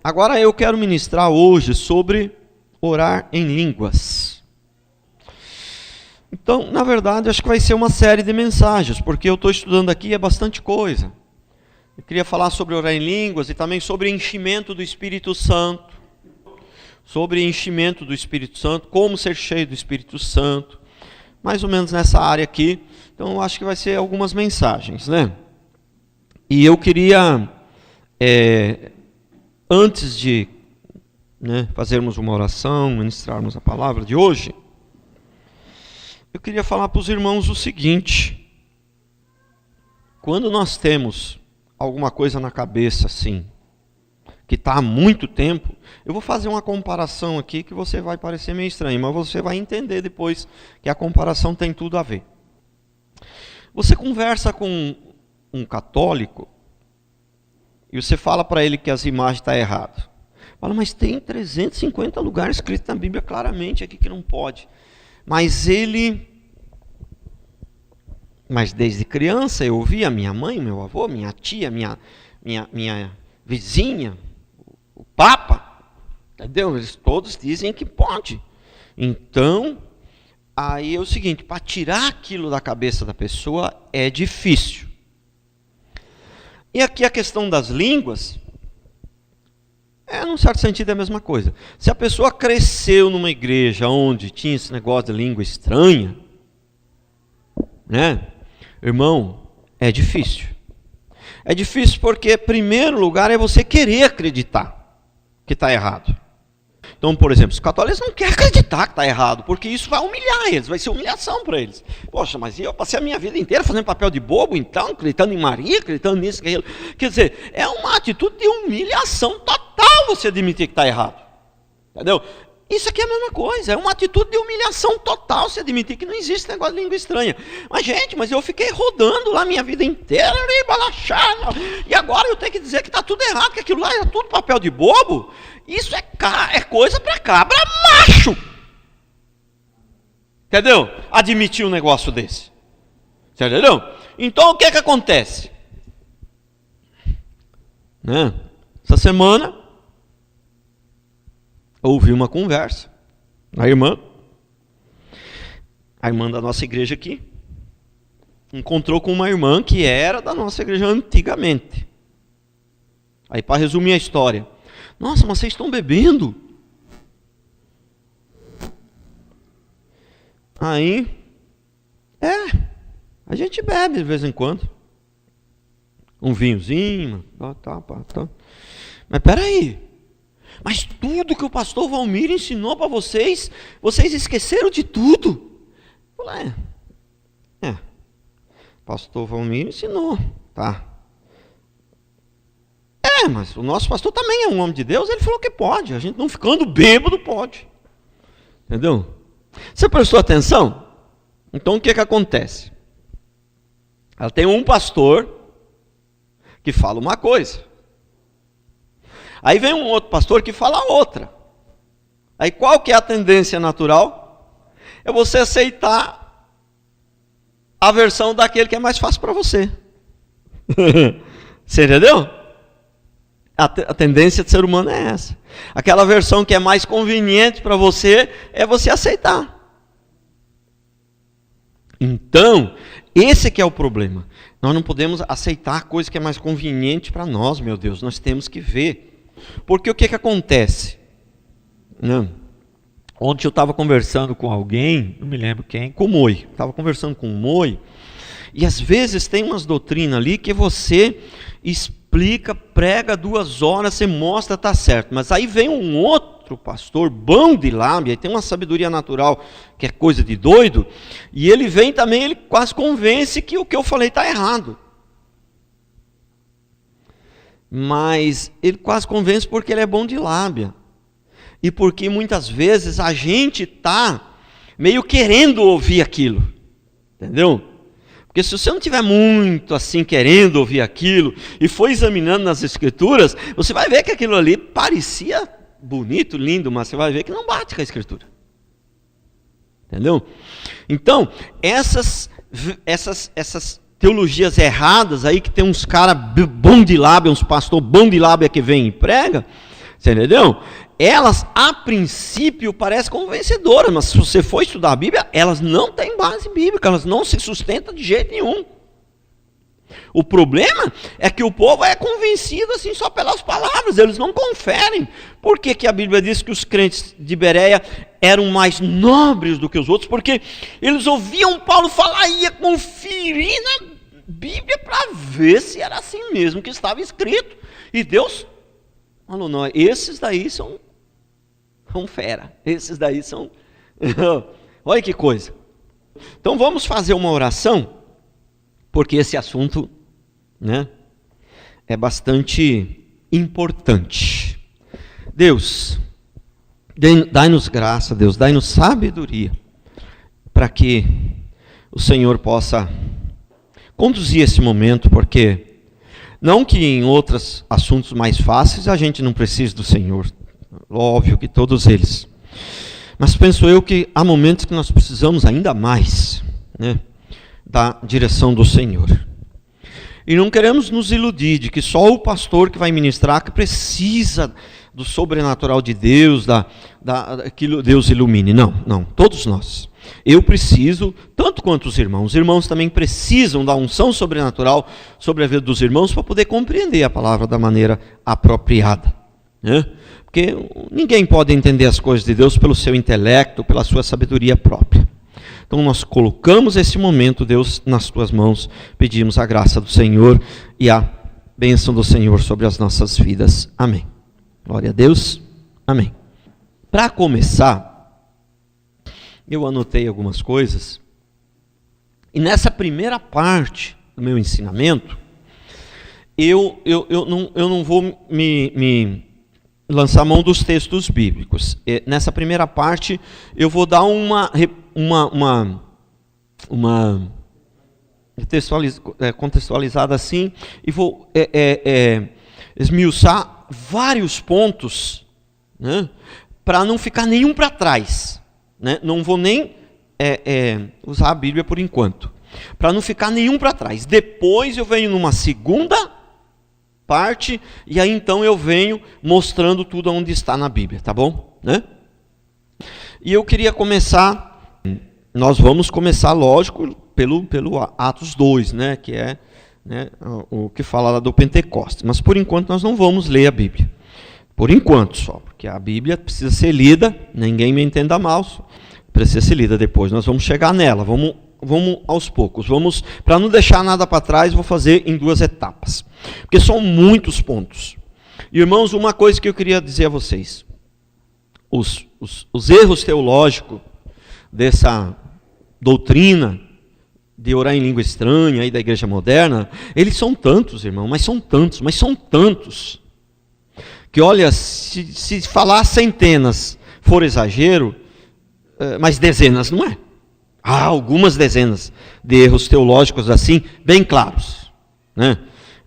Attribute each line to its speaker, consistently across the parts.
Speaker 1: agora eu quero ministrar hoje sobre orar em línguas. Então, na verdade, acho que vai ser uma série de mensagens, porque eu estou estudando aqui, é bastante coisa. Eu queria falar sobre orar em línguas e também sobre enchimento do Espírito Santo. Sobre enchimento do Espírito Santo, como ser cheio do Espírito Santo. Mais ou menos nessa área aqui. Então, eu acho que vai ser algumas mensagens, né? E eu queria, antes de fazermos uma oração, ministrarmos a palavra de hoje, eu queria falar para os irmãos o seguinte: quando nós temos alguma coisa na cabeça assim, que está há muito tempo, eu vou fazer uma comparação aqui que você vai parecer meio estranho, mas você vai entender depois que a comparação tem tudo a ver. Você conversa com um católico e você fala para ele que as imagens estão erradas. Fala, mas tem 350 lugares escritos na Bíblia claramente aqui que não pode. Mas desde criança eu ouvia minha mãe, meu avô, minha tia, minha vizinha, o Papa, entendeu? Eles todos dizem que pode. Então, aí é o seguinte, para tirar aquilo da cabeça da pessoa é difícil. E aqui a questão das línguas, num certo sentido é a mesma coisa. Se a pessoa cresceu numa igreja onde tinha esse negócio de língua estranha, irmão, é difícil. É difícil porque, em primeiro lugar, é você querer acreditar que está errado. Então, por exemplo, os católicos não querem acreditar que está errado, porque isso vai humilhar eles, vai ser humilhação para eles. Poxa, mas eu passei a minha vida inteira fazendo papel de bobo, então, acreditando em Maria, acreditando nisso, aquilo. Quer dizer, é uma atitude de humilhação total você admitir que está errado. Entendeu? Isso aqui é a mesma coisa, é uma atitude de humilhação total você admitir que não existe negócio de língua estranha. Mas, gente, eu fiquei rodando lá minha vida inteira, e agora eu tenho que dizer que está tudo errado, que aquilo lá é tudo papel de bobo. Isso é coisa para cabra macho. Entendeu? Admitir um negócio desse. Você entendeu? Então, o que acontece? Essa semana, ouvi uma conversa. A irmã da nossa igreja aqui, encontrou com uma irmã que era da nossa igreja antigamente. Aí, para resumir a história, nossa, mas vocês estão bebendo? Aí, a gente bebe de vez em quando. Um vinhozinho, tá. Mas peraí, mas tudo que o pastor Valmir ensinou para vocês esqueceram de tudo? Eu falei, pastor Valmir ensinou, tá. Mas o nosso pastor também é um homem de Deus, ele falou que pode, a gente não ficando bêbado pode. Entendeu? Você prestou atenção? Então o que acontece? Ela tem um pastor que fala uma coisa. Aí vem um outro pastor que fala outra. Aí qual que é a tendência natural? É você aceitar a versão daquele que é mais fácil para você. Você entendeu? A tendência do ser humano é essa. Aquela versão que é mais conveniente para você, é você aceitar. Então, esse que é o problema. Nós não podemos aceitar a coisa que é mais conveniente para nós, meu Deus. Nós temos que ver. Porque o que acontece? Ontem eu estava conversando com alguém, não me lembro quem, com o Moi. Estava conversando com o Moi. E às vezes tem umas doutrinas ali que você explica, prega 2 horas, você mostra, está certo. Mas aí vem um outro pastor, bom de lábia, tem uma sabedoria natural que é coisa de doido, e ele vem também, ele quase convence que o que eu falei está errado. Mas ele quase convence porque ele é bom de lábia. E porque muitas vezes a gente está meio querendo ouvir aquilo. Entendeu? Porque se você não estiver muito assim querendo ouvir aquilo e for examinando nas escrituras, você vai ver que aquilo ali parecia bonito, lindo, mas você vai ver que não bate com a escritura. Entendeu? Então, essas teologias erradas aí, que tem uns caras bom de lábia, uns pastor bom de lábia que vem e prega, Você entendeu? Elas, a princípio, parecem como vencedoras, mas se você for estudar a Bíblia, elas não têm base bíblica, elas não se sustentam de jeito nenhum. O problema é que o povo é convencido assim só pelas palavras, eles não conferem. Por que a Bíblia diz que os crentes de Bereia eram mais nobres do que os outros? Porque eles ouviam Paulo falar e ia conferir na Bíblia para ver se era assim mesmo que estava escrito. E Deus falou, não, esses daí são fera, esses daí são... Olha que coisa. Então vamos fazer uma oração, porque esse assunto, né, é bastante importante. Deus, dai-nos graça, Deus, dai-nos sabedoria, para que o Senhor possa conduzir esse momento, porque não que em outros assuntos mais fáceis a gente não precise do Senhor, óbvio que todos eles, mas penso eu que há momentos que nós precisamos ainda mais, né, da direção do Senhor. E não queremos nos iludir de que só o pastor que vai ministrar que precisa do sobrenatural de Deus, que Deus ilumine. Não, todos nós. Eu preciso, tanto quanto os irmãos também precisam da unção sobrenatural sobre a vida dos irmãos para poder compreender a palavra da maneira apropriada, né? Porque ninguém pode entender as coisas de Deus pelo seu intelecto, pela sua sabedoria própria. Então nós colocamos esse momento, Deus, nas tuas mãos, pedimos a graça do Senhor e a bênção do Senhor sobre as nossas vidas. Amém. Glória a Deus. Amém. Para começar, eu anotei algumas coisas, e nessa primeira parte do meu ensinamento, eu não vou me lançar mão dos textos bíblicos. Nessa primeira parte, eu vou dar uma contextualizada assim, e vou esmiuçar vários pontos, né, para não ficar nenhum para trás, né? Não vou nem usar a Bíblia por enquanto, para não ficar nenhum para trás. Depois eu venho numa segunda parte, e aí então eu venho mostrando tudo onde está na Bíblia, tá bom? Né? E eu queria começar, nós vamos começar, lógico, pelo Atos 2, né, que é, né, o que fala lá do Pentecostes. Mas por enquanto nós não vamos ler a Bíblia. Por enquanto só, porque a Bíblia precisa ser lida, ninguém me entenda mal, precisa ser lida depois. Nós vamos chegar nela, vamos aos poucos. Para não deixar nada para trás, vou fazer em 2 etapas. Porque são muitos pontos. Irmãos, uma coisa que eu queria dizer a vocês. Os erros teológicos dessa doutrina de orar em língua estranha aí da igreja moderna, eles são tantos, irmão, mas são tantos, que olha, se falar centenas for exagero, mas dezenas não é. Há algumas dezenas de erros teológicos assim, bem claros, né?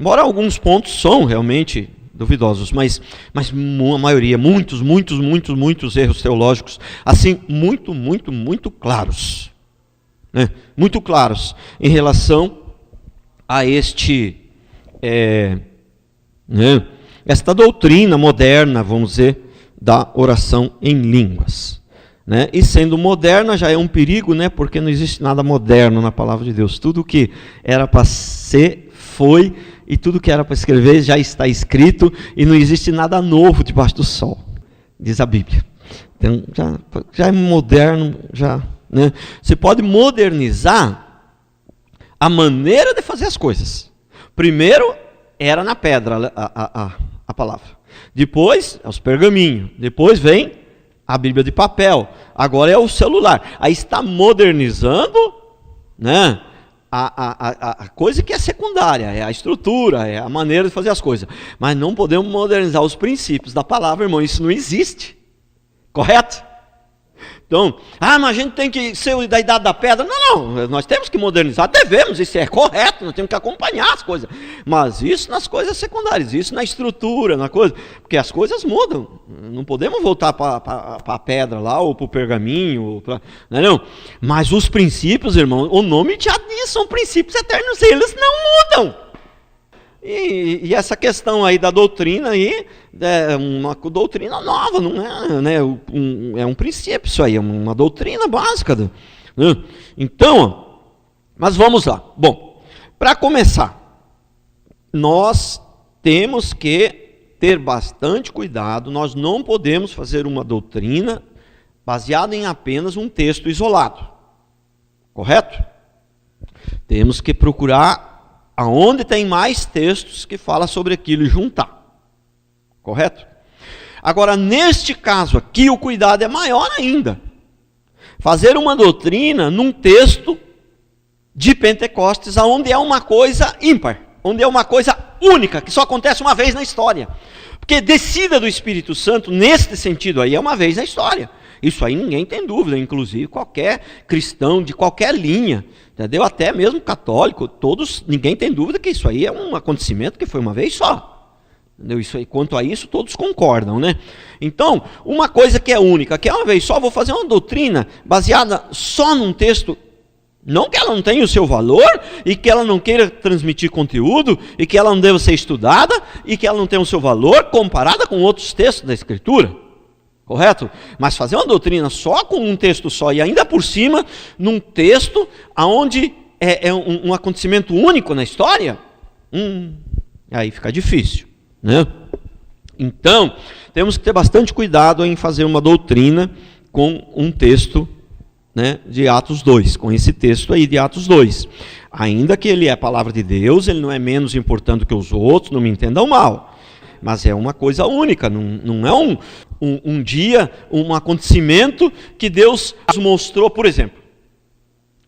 Speaker 1: Embora alguns pontos são realmente duvidosos, mas a maioria, muitos erros teológicos, assim, muito claros, né? Muito claros em relação a esta doutrina moderna, vamos dizer, da oração em línguas, né? E sendo moderna já é um perigo, né? Porque não existe nada moderno na palavra de Deus. Tudo que era para ser, foi, e tudo que era para escrever já está escrito, e não existe nada novo debaixo do sol, diz a Bíblia. Então já é moderno, né? Você pode modernizar a maneira de fazer as coisas. Primeiro era na pedra a palavra, depois os pergaminhos, depois vem a Bíblia de papel, agora é o celular. Aí está modernizando, né, a coisa que é secundária, é a estrutura, é a maneira de fazer as coisas. Mas não podemos modernizar os princípios da palavra, irmão, isso não existe. Correto? Então, mas a gente tem que ser da idade da pedra. Não, nós temos que modernizar, devemos, isso é correto, nós temos que acompanhar as coisas. Mas isso nas coisas secundárias, isso na estrutura, na coisa, porque as coisas mudam. Não podemos voltar para a pedra lá, ou para o pergaminho, não. Mas os princípios, irmão, o nome já diz, são princípios eternos, eles não mudam. E essa questão aí da doutrina aí, é uma doutrina nova, não é, né? É um princípio isso aí, é uma doutrina básica. Né? Então, mas vamos lá. Bom, para começar, nós temos que ter bastante cuidado, nós não podemos fazer uma doutrina baseada em apenas um texto isolado. Correto? Temos que procurar aonde tem mais textos que falam sobre aquilo e juntar. Correto? Agora, neste caso aqui, o cuidado é maior ainda. Fazer uma doutrina num texto de Pentecostes, onde é uma coisa ímpar, onde é uma coisa única, que só acontece uma vez na história. Porque descida do Espírito Santo, neste sentido aí, é uma vez na história. Isso aí ninguém tem dúvida, inclusive qualquer cristão de qualquer linha, entendeu? Até mesmo católico, ninguém tem dúvida que isso aí é um acontecimento que foi uma vez só. Entendeu? Isso aí, quanto a isso, todos concordam, né? Então, uma coisa que é única, que é uma vez só, vou fazer uma doutrina baseada só num texto, não que ela não tenha o seu valor, e que ela não queira transmitir conteúdo, e que ela não deva ser estudada, e que ela não tenha o seu valor comparada com outros textos da Escritura. Correto? Mas fazer uma doutrina só com um texto só, e ainda por cima, num texto onde é um acontecimento único na história, aí fica difícil, né? Então, temos que ter bastante cuidado em fazer uma doutrina com um texto, né, de Atos 2, com esse texto aí de Atos 2. Ainda que ele é a palavra de Deus, ele não é menos importante que os outros, não me entendam mal. Mas é uma coisa única, não é um dia, um acontecimento que Deus mostrou. Por exemplo,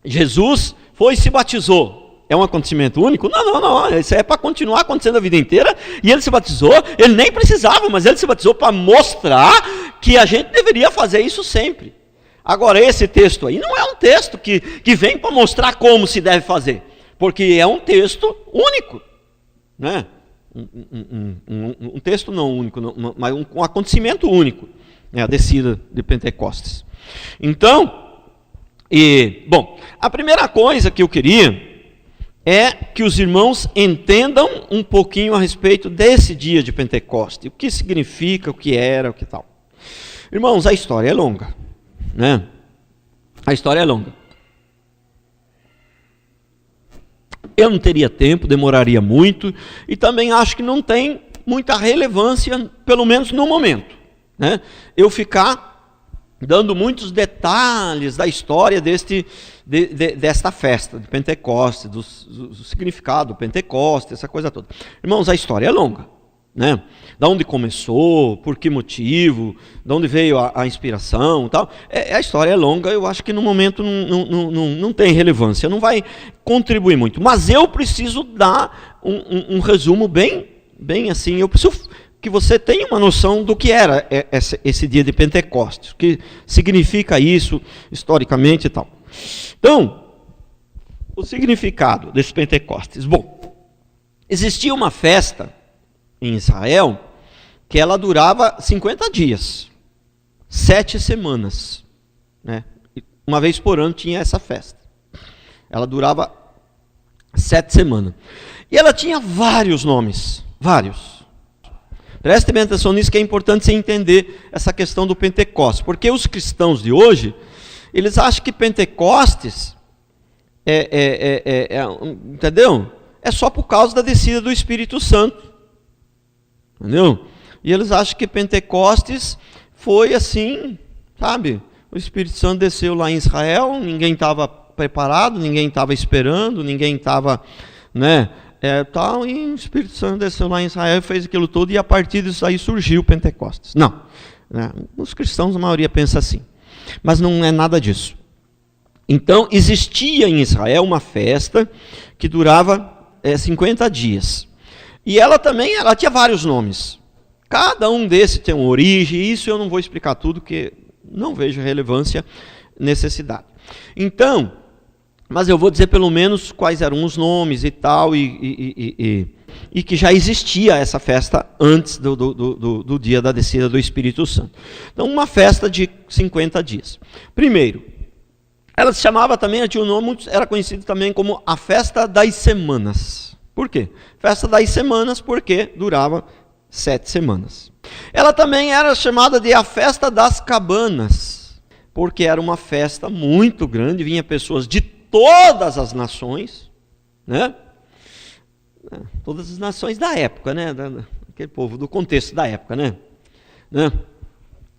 Speaker 1: Jesus foi e se batizou. É um acontecimento único? Não. Isso é para continuar acontecendo a vida inteira. E ele se batizou, ele nem precisava, mas ele se batizou para mostrar que a gente deveria fazer isso sempre. Agora, esse texto aí não é um texto que vem para mostrar como se deve fazer, porque é um texto único, né? Um texto não único, mas um acontecimento único, né? A descida de Pentecostes. Então, bom, a primeira coisa que eu queria é que os irmãos entendam um pouquinho a respeito desse dia de Pentecostes, o que significa, o que era, o que tal. Irmãos, a história é longa, né? A história é longa. Eu não teria tempo, demoraria muito, e também acho que não tem muita relevância, pelo menos no momento, né? Eu ficar dando muitos detalhes da história desta festa de Pentecostes, do significado do Pentecostes, essa coisa toda. Irmãos, a história é longa, né? Da onde começou, por que motivo, de onde veio a inspiração, tal. A história é longa, eu acho que no momento não tem relevância, não vai contribuir muito. Mas eu preciso dar um resumo bem assim, eu preciso que você tenha uma noção do que era esse dia de Pentecostes, o que significa isso historicamente e tal. Então, o significado desse Pentecostes. Bom, existia uma festa em Israel que ela durava 50 dias, 7 semanas, né? Uma vez por ano tinha essa festa. Ela durava 7 semanas. E ela tinha vários nomes, vários. Preste bem atenção nisso, que é importante você entender essa questão do Pentecostes, porque os cristãos de hoje, eles acham que Pentecostes entendeu? É só por causa da descida do Espírito Santo. Entendeu? E eles acham que Pentecostes foi assim, sabe? O Espírito Santo desceu lá em Israel, ninguém estava preparado, ninguém estava esperando, ninguém estava, né? Tal, e o Espírito Santo desceu lá em Israel e fez aquilo tudo, e a partir disso aí surgiu Pentecostes. Não, né? Os cristãos, a maioria pensa assim, mas não é nada disso. Então, existia em Israel uma festa que durava 50 dias. E ela tinha vários nomes. Cada um desses tem uma origem, e isso eu não vou explicar tudo, porque não vejo relevância, necessidade. Então, mas eu vou dizer pelo menos quais eram os nomes e tal, e que já existia essa festa antes do dia da descida do Espírito Santo. Então, uma festa de 50 dias. Primeiro, ela se chamava também, tinha um nome, era conhecido também como a Festa das Semanas. Por quê? Festa das semanas, porque durava 7 semanas. Ela também era chamada de a festa das cabanas, porque era uma festa muito grande, vinha pessoas de todas as nações, né? Todas as nações da época, né? Aquele povo do contexto da época, né?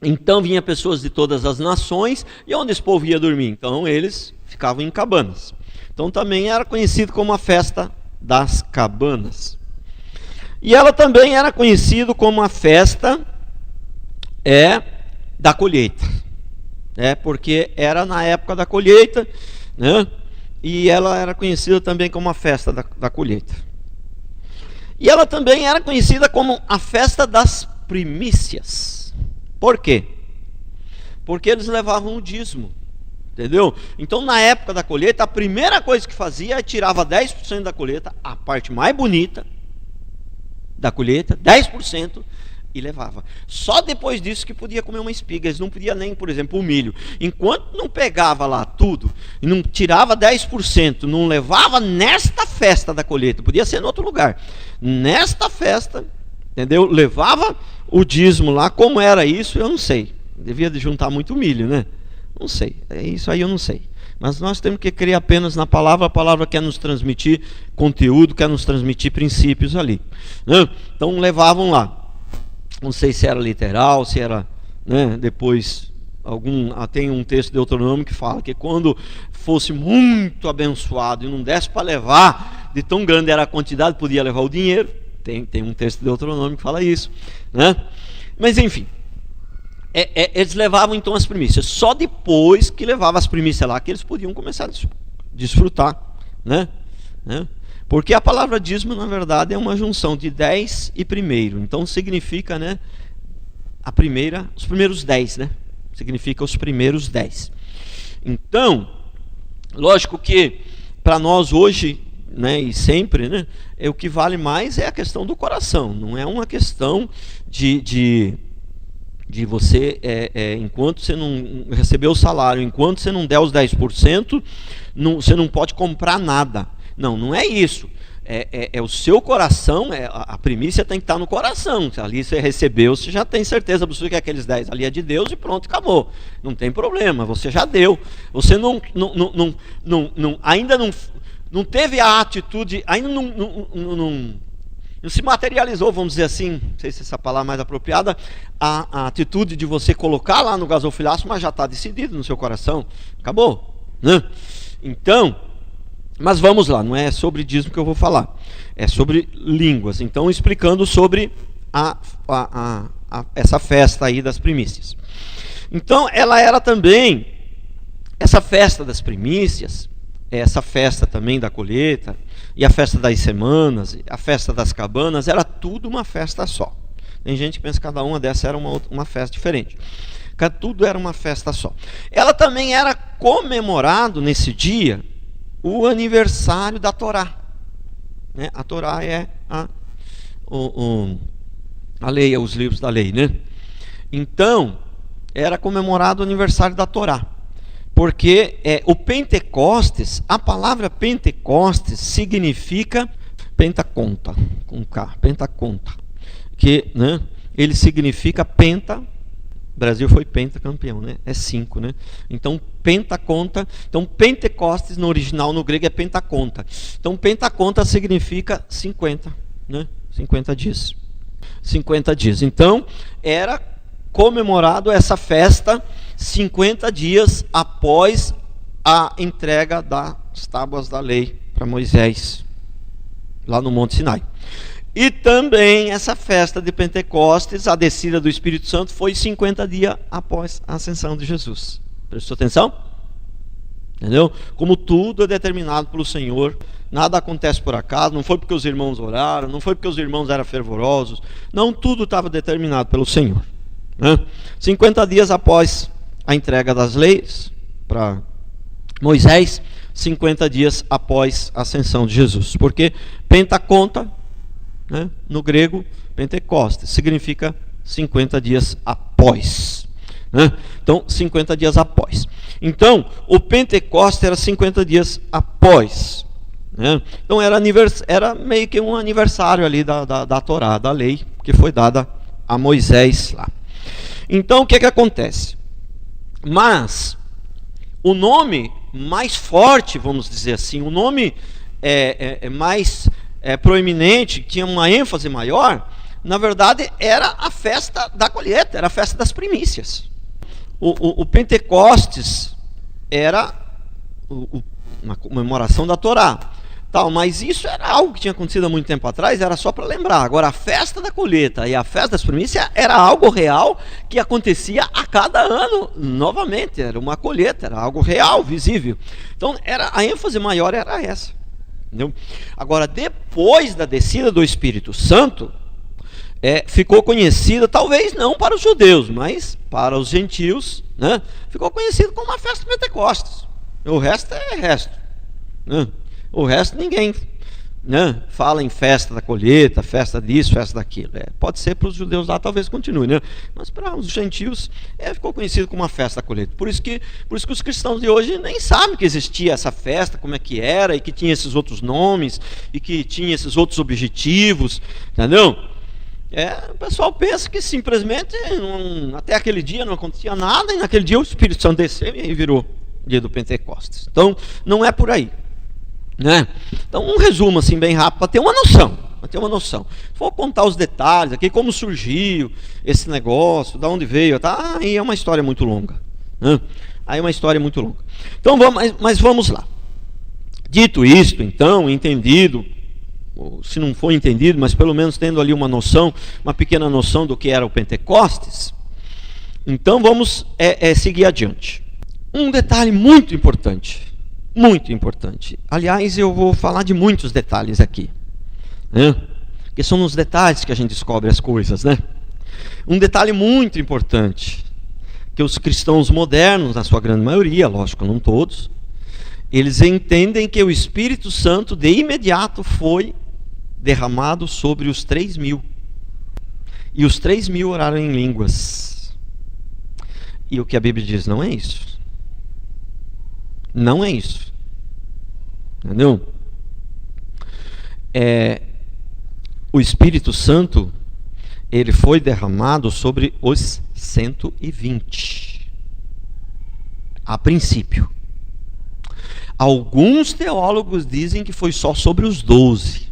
Speaker 1: Então vinha pessoas de todas as nações, e onde esse povo ia dormir? Então eles ficavam em cabanas. Então também era conhecido como a festa das cabanas. E ela também era conhecida como a festa da colheita, porque era na época da colheita, né? E ela era conhecida também como a festa da colheita. E ela também era conhecida como a festa das primícias. Por quê? Porque eles levavam o dízimo, entendeu? Então na época da colheita, a primeira coisa que fazia é tirava 10% da colheita, a parte mais bonita da colheita, 10%, e levava. Só depois disso que podia comer uma espiga. Eles não podiam nem, por exemplo, o milho. Enquanto não pegava lá tudo, e não tirava 10%, não levava nesta festa da colheita, podia ser em outro lugar. Nesta festa, entendeu? Levava o dízimo lá. Como era isso, eu não sei. Devia de juntar muito milho, né? Não sei. Isso aí eu não sei. Mas nós temos que crer apenas na palavra. A palavra quer nos transmitir conteúdo, quer nos transmitir princípios ali, né? Então levavam lá. Não sei se era literal, se era, né, depois tem um texto de Deuteronômio que fala que quando fosse muito abençoado e não desse para levar, de tão grande era a quantidade, podia levar o dinheiro. Tem um texto de Deuteronômio que fala isso, né? Mas enfim, eles levavam então as primícias. Só depois que levava as primícias lá que eles podiam começar a desfrutar, né? Porque a palavra dízimo, na verdade, é uma junção de 10 e primeiro. Então significa, né, os primeiros 10, né? Significa os primeiros 10. Então, lógico que para nós hoje, né, e sempre, né, o que vale mais é a questão do coração. Não é uma questão de você, enquanto você não receber o salário, enquanto você não der os 10%, você não pode comprar nada. Não é isso. É o seu coração, a primícia tem que estar no coração. Ali você recebeu, você já tem certeza absoluta que aqueles 10 ali é de Deus e pronto, acabou. Não tem problema, você já deu. Você ainda não teve a atitude, ainda não se materializou, vamos dizer assim, não sei se essa palavra é mais apropriada, a atitude de você colocar lá no gasofilaço, mas já está decidido no seu coração. Acabou, né? Então, mas vamos lá, não é sobre dízimo que eu vou falar, é sobre línguas. Então, explicando sobre essa festa aí das primícias. Então, ela era também, essa festa das primícias, essa festa também da colheita, e a festa das semanas, a festa das cabanas, era tudo uma festa só. Tem gente que pensa que cada uma dessas era uma festa diferente. Tudo era uma festa só. Ela também era comemorado nesse dia o aniversário da Torá, né? A Torá é a lei, os livros da lei, né? Então, era comemorado o aniversário da Torá, porque o Pentecostes, a palavra Pentecostes significa pentaconta, com K, pentaconta, que, né, ele significa penta. O Brasil foi pentacampeão, né? É 5, né? Então, pentaconta. Então, Pentecostes no original, no grego, é pentaconta. Então, pentaconta significa 50, né? 50 dias. 50 dias. Então, era comemorado essa festa 50 dias após a entrega das tábuas da lei para Moisés, lá no Monte Sinai. E também essa festa de Pentecostes, a descida do Espírito Santo, foi 50 dias após a ascensão de Jesus. Prestou atenção? Entendeu? Como tudo é determinado pelo Senhor, nada acontece por acaso, não foi porque os irmãos oraram, não foi porque os irmãos eram fervorosos, não, tudo estava determinado pelo Senhor, né? 50 dias após a entrega das leis para Moisés, 50 dias após a ascensão de Jesus. Porque pentaconta, né, no grego, Pentecostes, significa 50 dias após, né? Então, 50 dias após. Então, o Pentecostes era 50 dias após, né? Então era meio que um aniversário ali da Torá, da lei, que foi dada a Moisés lá. Então o que acontece? Mas o nome mais forte, vamos dizer assim, o nome mais proeminente, que tinha uma ênfase maior, na verdade era a festa da colheita, era a festa das primícias. O Pentecostes era uma comemoração da Torá, mas isso era algo que tinha acontecido há muito tempo atrás, era só para lembrar. Agora a festa da colheita e a festa das primícias era algo real que acontecia a cada ano novamente, era uma colheita, era algo real, visível. Então a ênfase maior era essa, entendeu? Agora, depois da descida do Espírito Santo, ficou conhecida, talvez não para os judeus, mas para os gentios, né? Ficou conhecido como a festa de Pentecostes. O resto é resto, né? O resto ninguém, né, fala em festa da colheita, festa disso, festa daquilo. Pode ser para os judeus lá, talvez continue, né? Mas para os gentios ficou conhecido como a festa da colheita. Por isso que os cristãos de hoje nem sabem que existia essa festa, como é que era, e que tinha esses outros nomes, e que tinha esses outros objetivos, entendeu? O pessoal pensa que simplesmente até aquele dia não acontecia nada, e naquele dia o Espírito Santo desceu e aí virou dia do Pentecostes. Então não é por aí, né? Então um resumo assim bem rápido para ter uma noção. Vou contar os detalhes aqui, como surgiu esse negócio, da onde veio, tá? Aí é uma história muito longa, né? Então vamos lá. Dito isto, então, entendido, se não for entendido, mas pelo menos tendo ali uma noção, uma pequena noção do que era o Pentecostes, então vamos seguir adiante. Um detalhe muito importante. Aliás, eu vou falar de muitos detalhes aqui, né? Porque são nos detalhes que a gente descobre as coisas, né? Um detalhe muito importante, que os cristãos modernos, na sua grande maioria, lógico, não todos, eles entendem que o Espírito Santo de imediato foi derramado sobre os 3.000. E os 3.000 oraram em línguas. E o que a Bíblia diz não é isso. Não é isso. Entendeu? O Espírito Santo, ele foi derramado sobre os 120. A princípio. Alguns teólogos dizem que foi só sobre os 12.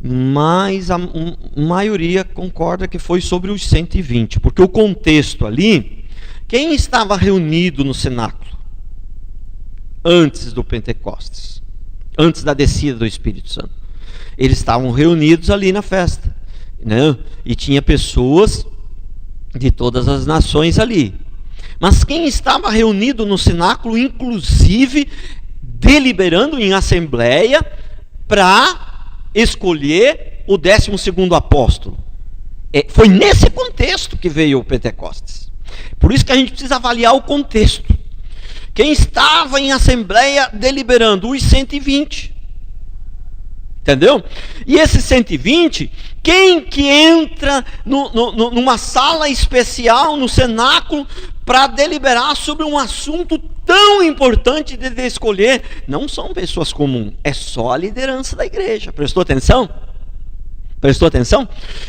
Speaker 1: Mas a maioria concorda que foi sobre os 120. Porque o contexto ali, quem estava reunido no cenáculo antes do Pentecostes, antes da descida do Espírito Santo? Eles estavam reunidos ali na festa, né? E tinha pessoas de todas as nações ali. Mas quem estava reunido no cenáculo, inclusive deliberando em assembleia para escolher o 12º apóstolo? Foi nesse contexto que veio o Pentecostes. Por isso que a gente precisa avaliar o contexto. Quem estava em assembleia deliberando? Os 120. Entendeu? E esses 120, quem que entra numa sala especial, no cenáculo, para deliberar sobre um assunto tão importante de escolher? Não são pessoas comuns, é só a liderança da igreja. Prestou atenção?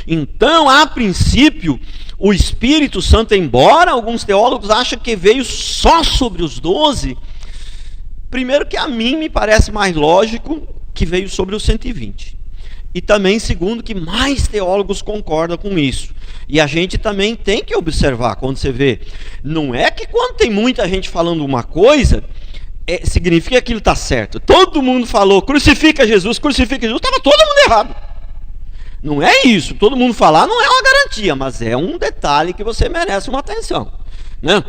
Speaker 1: Então, a princípio, o Espírito Santo, embora alguns teólogos achem que veio só sobre os 12, primeiro que a mim me parece mais lógico que veio sobre os 120. E também, segundo, que mais teólogos concordam com isso. E a gente também tem que observar, quando você vê, não é que quando tem muita gente falando uma coisa, significa que aquilo está certo. Todo mundo falou, crucifica Jesus, estava todo mundo errado. Não é isso, todo mundo falar não é uma garantia, mas é um detalhe que você merece uma atenção, né?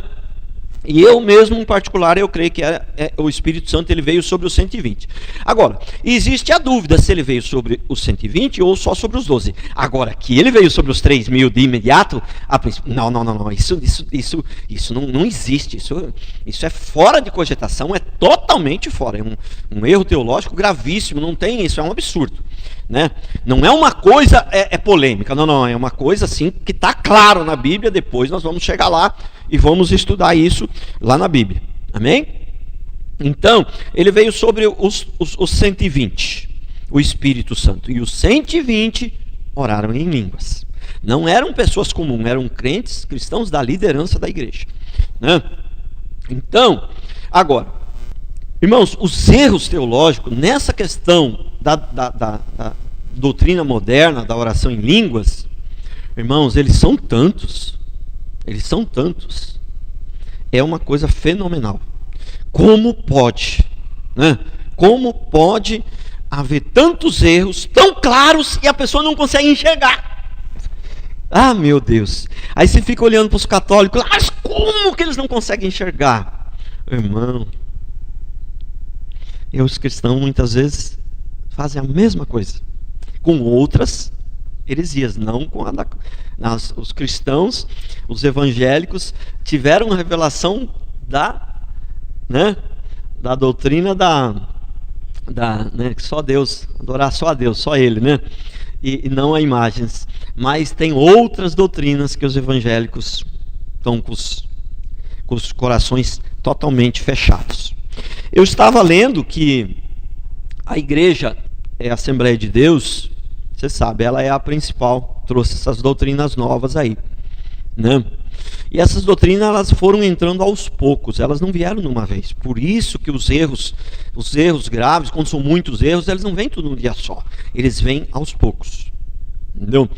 Speaker 1: E eu mesmo, em particular, eu creio que o Espírito Santo ele veio sobre os 120. Agora, existe a dúvida se ele veio sobre os 120 ou só sobre os 12. Agora, que ele veio sobre os 3.000 de imediato, não, isso não existe. Isso é fora de cogitação, é totalmente fora. É um erro teológico gravíssimo, não tem isso, é um absurdo, né? Não é uma coisa polêmica, não, é uma coisa assim que está claro na Bíblia. Depois nós vamos chegar lá e vamos estudar isso lá na Bíblia, amém? Então, ele veio sobre os 120, o Espírito Santo. E os 120 oraram em línguas. Não eram pessoas comuns, eram crentes, cristãos da liderança da igreja, né? Então, agora, irmãos, os erros teológicos nessa questão da doutrina moderna, da oração em línguas, irmãos, eles são tantos. É uma coisa fenomenal. Como pode, né? Como pode haver tantos erros tão claros e a pessoa não consegue enxergar? Ah, meu Deus. Aí você fica olhando para os católicos, mas como que eles não conseguem enxergar? Irmão, e os cristãos muitas vezes fazem a mesma coisa, com outras heresias, não com a os cristãos, os evangélicos, tiveram uma revelação da doutrina né, que só Deus, adorar só a Deus, só Ele, né? E não a imagens. Mas tem outras doutrinas que os evangélicos estão com os corações totalmente fechados. Eu estava lendo que a igreja, a Assembleia de Deus, você sabe, ela é a principal, trouxe essas doutrinas novas aí, né? E essas doutrinas, elas foram entrando aos poucos, elas não vieram de uma vez. Por isso que os erros graves, quando são muitos erros, eles não vêm tudo num dia só, eles vêm aos poucos, entendeu?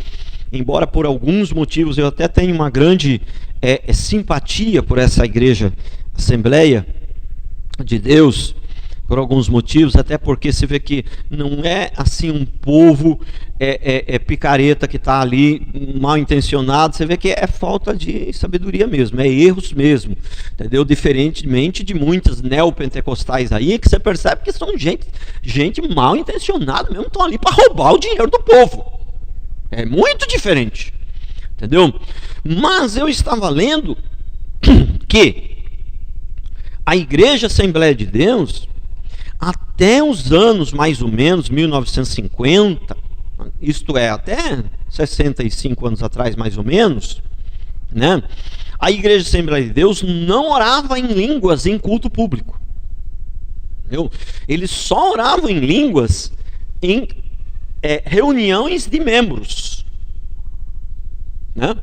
Speaker 1: Embora por alguns motivos eu até tenho uma grande simpatia por essa igreja, Assembleia de Deus, por alguns motivos, até porque você vê que não é assim um povo picareta que está ali mal intencionado, você vê que é falta de sabedoria mesmo, é erros mesmo, entendeu? Diferentemente de muitas neopentecostais aí, que você percebe que são gente mal intencionada mesmo, estão ali para roubar o dinheiro do povo. É muito diferente, entendeu? Mas eu estava lendo que a Igreja Assembleia de Deus, até os anos mais ou menos 1950, isto é, até 65 anos atrás mais ou menos, né? A Igreja Assembleia de Deus não orava em línguas em culto público, entendeu? Eles só oravam em línguas em reuniões de membros, né?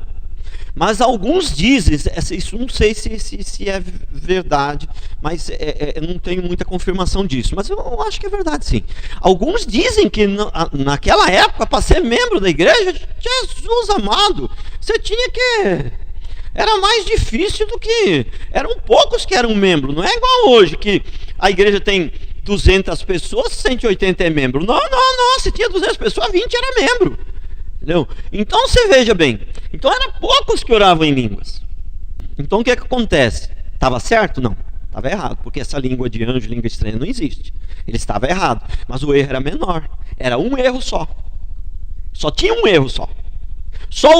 Speaker 1: Mas alguns dizem, isso não sei se é verdade, mas não tenho muita confirmação disso, mas eu acho que é verdade sim. Alguns dizem que naquela época, para ser membro da igreja, Jesus amado, você tinha que... Era mais difícil do que... Eram poucos que eram membros, não é igual hoje, que a igreja tem 200 pessoas, 180 é membro. Não, se tinha 200 pessoas, 20 era membro. Entendeu? Então você veja bem, então eram poucos que oravam em línguas. Então o que acontece? Estava certo? Não, estava errado, porque essa língua de anjo, língua estranha não existe. Ele estava errado, mas o erro era menor, era um erro só tinha um erro só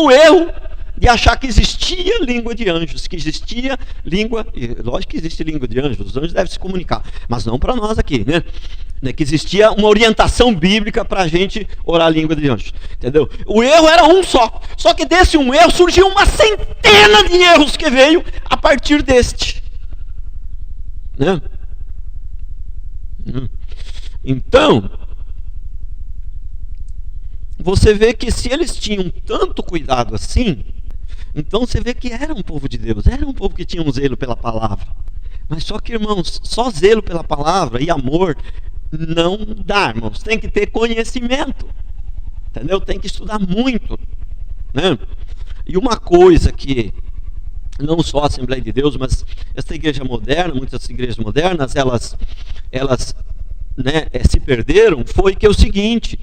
Speaker 1: o erro de achar que existia língua de anjos, que existia língua, lógico que existe língua de anjos, os anjos devem se comunicar, mas não para nós aqui, né? Que existia uma orientação bíblica para a gente orar a língua de anjos, entendeu? O erro era um só que desse um erro surgiu uma centena de erros que veio a partir deste, né? Então, você vê que se eles tinham tanto cuidado assim, então você vê que era um povo de Deus, era um povo que tinha um zelo pela palavra. Mas só que, irmãos, só zelo pela palavra e amor não dá, irmãos. Tem que ter conhecimento, entendeu? Tem que estudar muito, né? E uma coisa que não só a Assembleia de Deus, mas essa igreja moderna, muitas igrejas modernas, elas se perderam, foi que é o seguinte: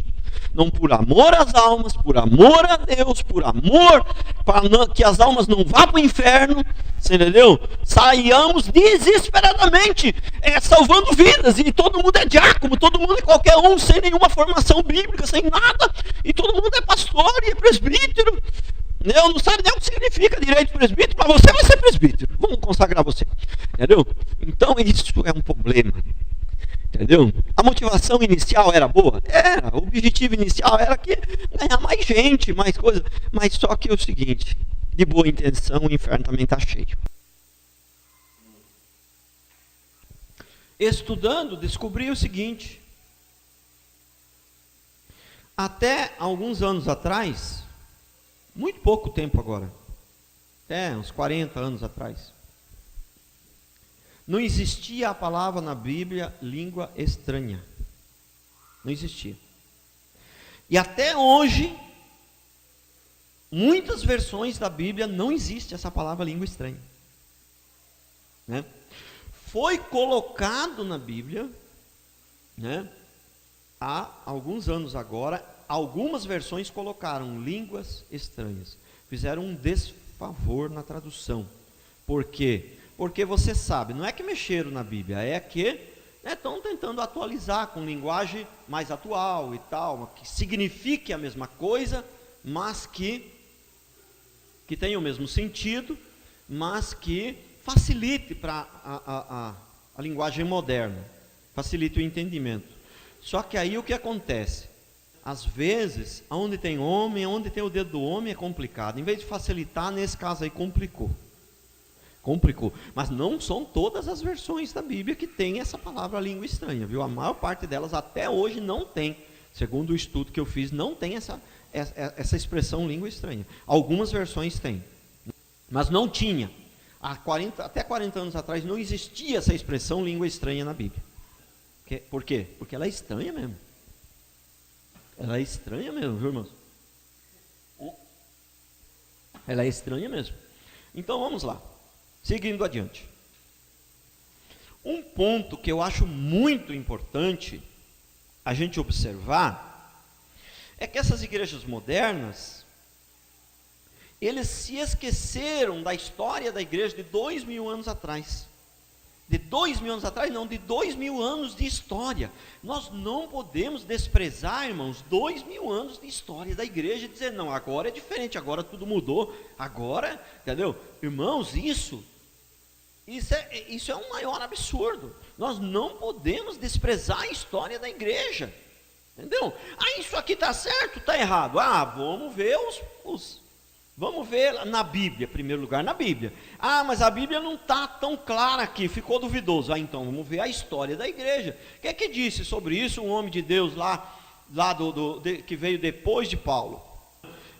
Speaker 1: não por amor às almas, por amor a Deus, por amor para que as almas não vá para o inferno, você entendeu? Saiamos desesperadamente salvando vidas, e todo mundo é diácono, todo mundo é qualquer um, sem nenhuma formação bíblica, sem nada, e todo mundo é pastor e é presbítero, não sabe nem o que significa direito presbítero, mas você vai ser presbítero, vamos consagrar você, entendeu? Então isso é um problema. Entendeu? A motivação inicial era boa? Era. O objetivo inicial era que ganhar mais gente, mais coisa. Mas só que é o seguinte: de boa intenção, o inferno também está cheio. Estudando, descobri o seguinte: até alguns anos atrás, muito pouco tempo agora, até uns 40 anos atrás, não existia a palavra na Bíblia língua estranha. Não existia. E até hoje, muitas versões da Bíblia não existe essa palavra língua estranha, né? Foi colocado na Bíblia, né, há alguns anos agora, algumas versões colocaram línguas estranhas. Fizeram um desfavor na tradução. Por quê? Porque você sabe, não é que mexeram na Bíblia, é que estão tentando atualizar com linguagem mais atual e tal, que signifique a mesma coisa, mas que tenha o mesmo sentido, mas que facilite para a linguagem moderna, facilite o entendimento. Só que aí o que acontece? Às vezes, onde tem homem, onde tem o dedo do homem é complicado. Em vez de facilitar, nesse caso aí complicou. Mas não são todas as versões da Bíblia que tem essa palavra língua estranha, viu? A maior parte delas até hoje não tem. Segundo o estudo que eu fiz, não tem essa expressão língua estranha. Algumas versões têm, mas não tinha. Até 40 anos atrás não existia essa expressão língua estranha na Bíblia. Por quê? Porque ela é estranha mesmo. Ela é estranha mesmo, viu, irmãos? Ela é estranha mesmo. Então vamos lá. Seguindo adiante. Um ponto que eu acho muito importante a gente observar é que essas igrejas modernas, eles se esqueceram da história da igreja de 2000 anos atrás. De 2000 anos atrás, não, de 2000 anos de história. Nós não podemos desprezar, irmãos, 2000 anos de história da igreja e dizer, não, agora é diferente, agora tudo mudou, agora, entendeu? Irmãos, isso é um maior absurdo. Nós não podemos desprezar a história da igreja, entendeu? Isso aqui está certo, está errado? Vamos ver vamos ver na Bíblia, em primeiro lugar na Bíblia. Mas a Bíblia não está tão clara aqui, ficou duvidoso. Então vamos ver a história da igreja. O que é que disse sobre isso um homem de Deus que veio depois de Paulo?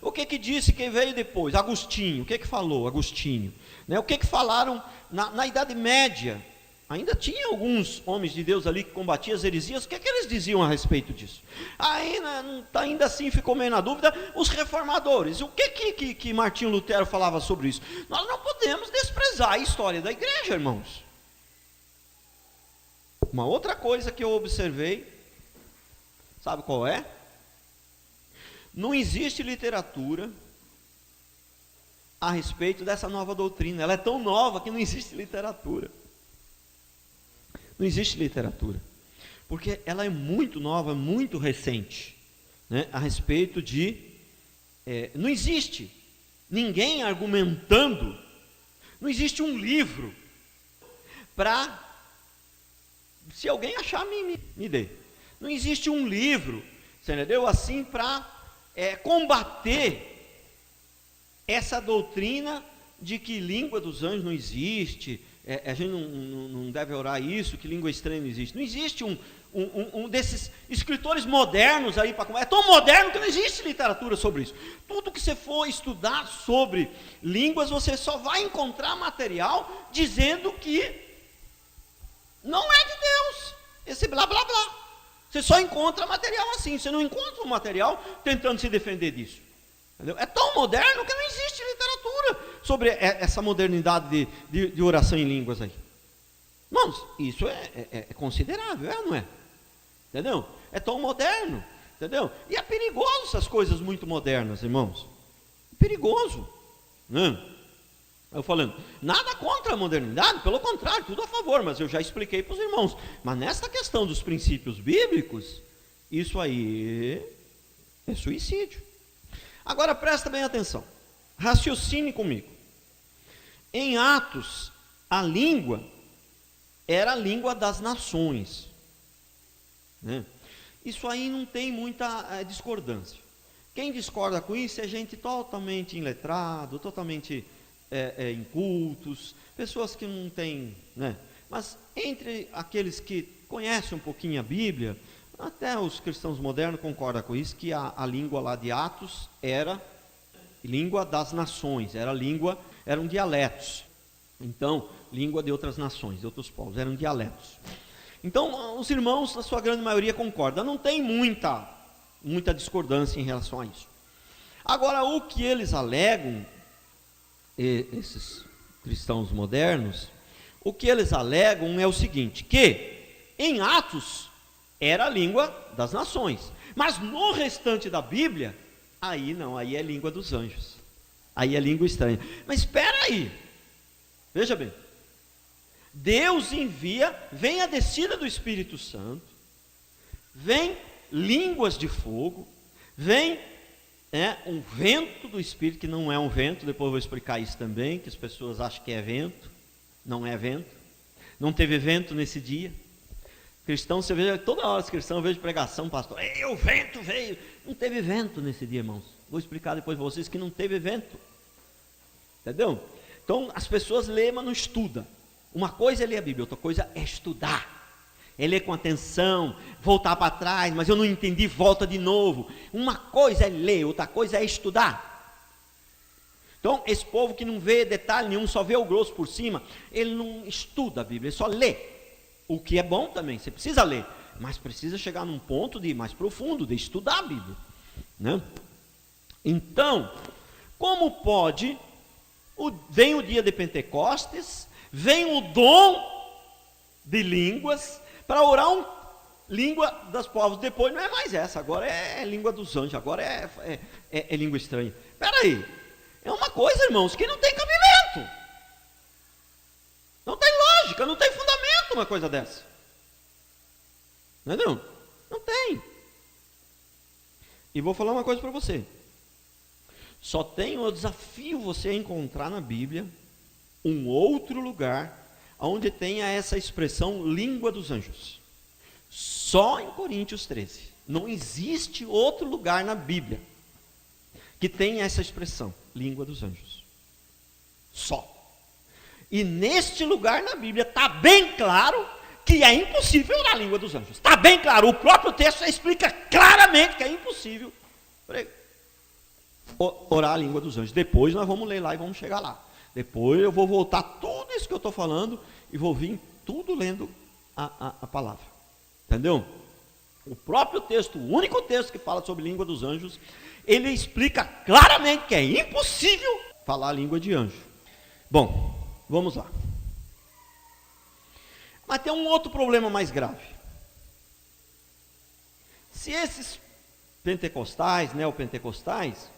Speaker 1: O que é que disse quem veio depois? Agostinho. O que é que falou Agostinho? O que é que falaram na Idade Média? Ainda tinha alguns homens de Deus ali que combatiam as heresias. O que é que eles diziam a respeito disso? Ainda assim ficou meio na dúvida. Os reformadores, o que Martinho Lutero falava sobre isso? Nós não podemos desprezar a história da igreja, irmãos. Uma outra coisa que eu observei, sabe qual é? Não existe literatura a respeito dessa nova doutrina. Ela é tão nova que não existe literatura. Não existe literatura, porque ela é muito nova, muito recente, né, a respeito não existe ninguém argumentando, não existe um livro se alguém achar, me dê. Não existe um livro, você entendeu? Assim, para combater essa doutrina de que língua dos anjos não existe, a gente não deve orar isso, que língua estranha não existe. Não existe um desses escritores modernos aí para... É tão moderno que não existe literatura sobre isso. Tudo que você for estudar sobre línguas, você só vai encontrar material dizendo que não é de Deus. Esse blá blá blá. Você só encontra material assim, você não encontra um material tentando se defender disso. Entendeu? É tão moderno que não existe literatura sobre essa modernidade de oração em línguas aí. Irmãos, isso é considerável, não é? Entendeu? É tão moderno, entendeu? E é perigoso essas coisas muito modernas, irmãos. Perigoso, né? Eu falando, nada contra a modernidade, pelo contrário, tudo a favor, mas eu já expliquei para os irmãos. Mas nesta questão dos princípios bíblicos, isso aí é suicídio. Agora presta bem atenção, raciocine comigo. Em Atos, a língua era a língua das nações, né? Isso aí não tem muita discordância. Quem discorda com isso é gente totalmente iletrado, totalmente incultos, pessoas que não têm, né, Mas entre aqueles que conhecem um pouquinho a Bíblia, até os cristãos modernos concordam com isso, que a língua lá de Atos era língua das nações, eram dialetos. Então, língua de outras nações, de outros povos, eram dialetos. Então, os irmãos, na sua grande maioria, concordam. Não tem muita discordância em relação a isso. Agora, o que eles alegam, esses cristãos modernos, o que eles alegam é o seguinte, que em Atos era a língua das nações, mas no restante da Bíblia, aí não, aí é língua dos anjos, aí é língua estranha. Mas espera aí, veja bem, Deus envia, vem a descida do Espírito Santo, vem línguas de fogo, vem um vento do Espírito, que não é um vento, depois eu vou explicar isso também, que as pessoas acham que é vento, não é vento, não teve vento nesse dia. Cristão, você vê, toda hora os cristãos, eu vejo pregação, pastor, o vento veio, não teve vento nesse dia, irmãos, vou explicar depois para vocês que não teve vento, entendeu? Então, as pessoas lêem, mas não estudam. Uma coisa é ler a Bíblia, outra coisa é estudar, é ler com atenção, voltar para trás, mas eu não entendi, volta de novo. Uma coisa é ler, outra coisa é estudar. Então, esse povo que não vê detalhe nenhum, só vê o grosso por cima, ele não estuda a Bíblia, ele só lê. O que é bom também, você precisa ler, mas precisa chegar num ponto de mais profundo, de estudar a Bíblia, né? Então, como pode, vem o dia de Pentecostes, vem o dom de línguas, para orar língua dos povos, depois não é mais essa, agora é língua dos anjos, agora é língua estranha. Espera aí, é uma coisa, irmãos, que não tem cabimento, não tem lógica, não tem fundamento uma coisa dessa, entendeu? Não tem. E vou falar uma coisa para você, só tem o desafio você encontrar na Bíblia um outro lugar onde tenha essa expressão língua dos anjos, só em Coríntios 13, não existe outro lugar na Bíblia que tenha essa expressão, língua dos anjos, só. E neste lugar na Bíblia está bem claro que é impossível orar a língua dos anjos. Está bem claro, o próprio texto explica claramente que é impossível orar a língua dos anjos. Depois nós vamos ler lá e vamos chegar lá. Depois eu vou voltar tudo isso que eu estou falando e vou vir tudo lendo a palavra. Entendeu? O próprio texto, o único texto que fala sobre a língua dos anjos, ele explica claramente que é impossível falar a língua de anjo. Bom, vamos lá. Mas tem um outro problema mais grave. Se esses pentecostais, neopentecostais,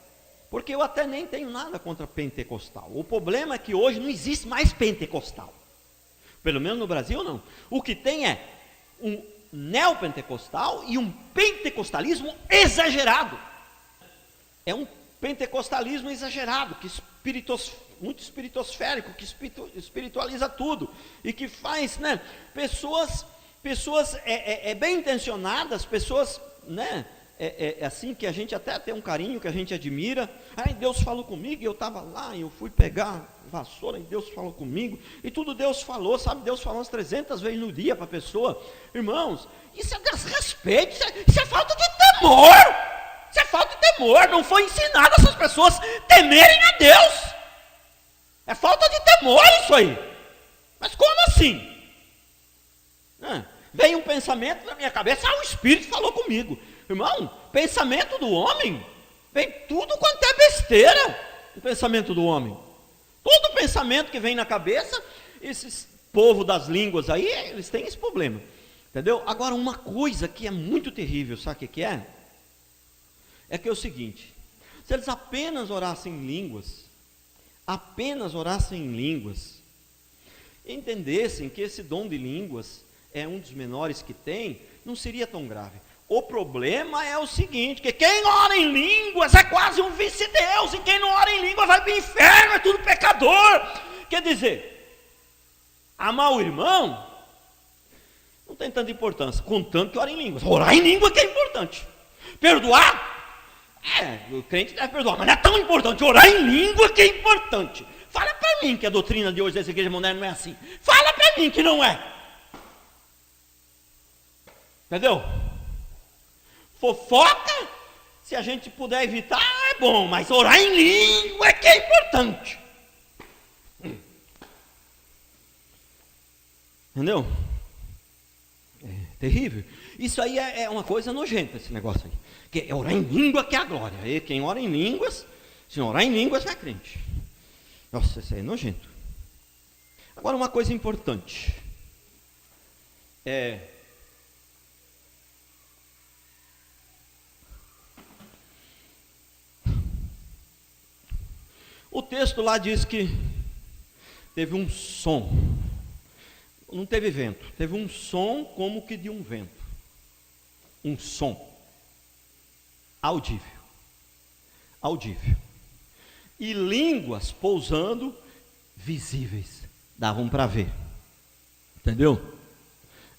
Speaker 1: porque eu até nem tenho nada contra pentecostal, o problema é que hoje não existe mais pentecostal, pelo menos no Brasil não. O que tem é um neopentecostal e um pentecostalismo exagerado. É um pentecostalismo exagerado, que muito espiritosférico, que espiritualiza tudo, e que faz, pessoas bem intencionadas, pessoas, assim, que a gente até tem um carinho, que a gente admira. Deus falou comigo, e eu estava lá, e eu fui pegar vassoura, e Deus falou comigo, e tudo Deus falou, sabe, Deus falou umas 300 vezes no dia para a pessoa. Irmãos, isso é desrespeito, isso é falta de temor, isso é falta de temor, não foi ensinado essas pessoas temerem a Deus, é falta de temor isso aí. Mas como assim? Vem um pensamento na minha cabeça, o Espírito falou comigo. Irmão, pensamento do homem, vem tudo quanto é besteira, o pensamento do homem. Todo pensamento que vem na cabeça, esses povo das línguas aí, eles têm esse problema, entendeu? Agora, uma coisa que é muito terrível, sabe o que é? É que é o seguinte, se eles apenas orassem em línguas, entendessem que esse dom de línguas é um dos menores que tem, não seria tão grave. O problema é o seguinte, que quem ora em línguas é quase um vice-deus, e quem não ora em línguas vai para o inferno, é tudo pecador. Quer dizer, amar o irmão não tem tanta importância, contanto que ora em línguas. Orar em língua que é importante. Perdoar? O crente deve perdoar, mas não é tão importante. Orar em língua que é importante. Fala para mim que a doutrina de hoje dessa igreja moderna não é assim. Fala para em mim que não é. Entendeu? Fofoca, se a gente puder evitar, é bom, mas orar em língua é que é importante. Entendeu? É terrível. Isso aí é uma coisa nojenta, esse negócio aí. Que é orar em língua que é a glória. E quem ora em línguas, se orar em línguas é crente. Nossa, isso aí é nojento. Agora uma coisa importante. O texto lá diz que teve um som. Não teve vento, teve um som como que de um vento. Um som audível. Audível. E línguas pousando visíveis. Davam para ver. Entendeu?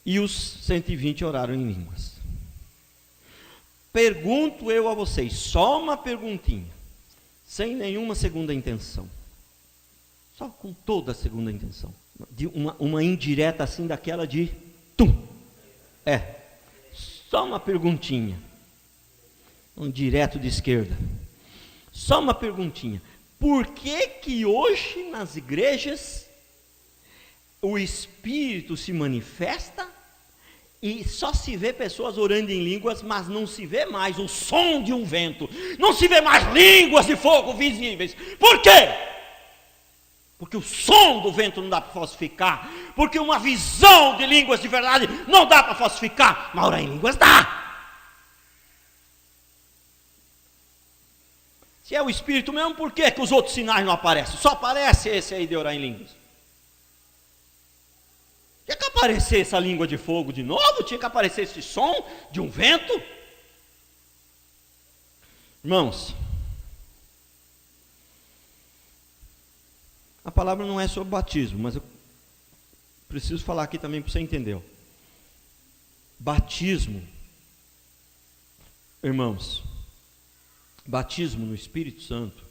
Speaker 1: E os 120 oraram em línguas. Pergunto eu a vocês, só uma perguntinha. Sem nenhuma segunda intenção. Só com toda a segunda intenção. De uma indireta assim daquela de tum. Só uma perguntinha. Um direto de esquerda. Só uma perguntinha. Por que hoje nas igrejas o Espírito se manifesta e só se vê pessoas orando em línguas, mas não se vê mais o som de um vento, não se vê mais línguas de fogo visíveis? Por quê? Porque o som do vento não dá para falsificar, porque uma visão de línguas de verdade não dá para falsificar, mas orar em línguas dá. Se é o Espírito mesmo, por que os outros sinais não aparecem? Só aparece esse aí de orar em línguas. Tinha que aparecer essa língua de fogo de novo? Tinha que aparecer esse som de um vento? Irmãos, a palavra não é sobre batismo, mas eu preciso falar aqui também para você entender. Batismo, irmãos, batismo no Espírito Santo,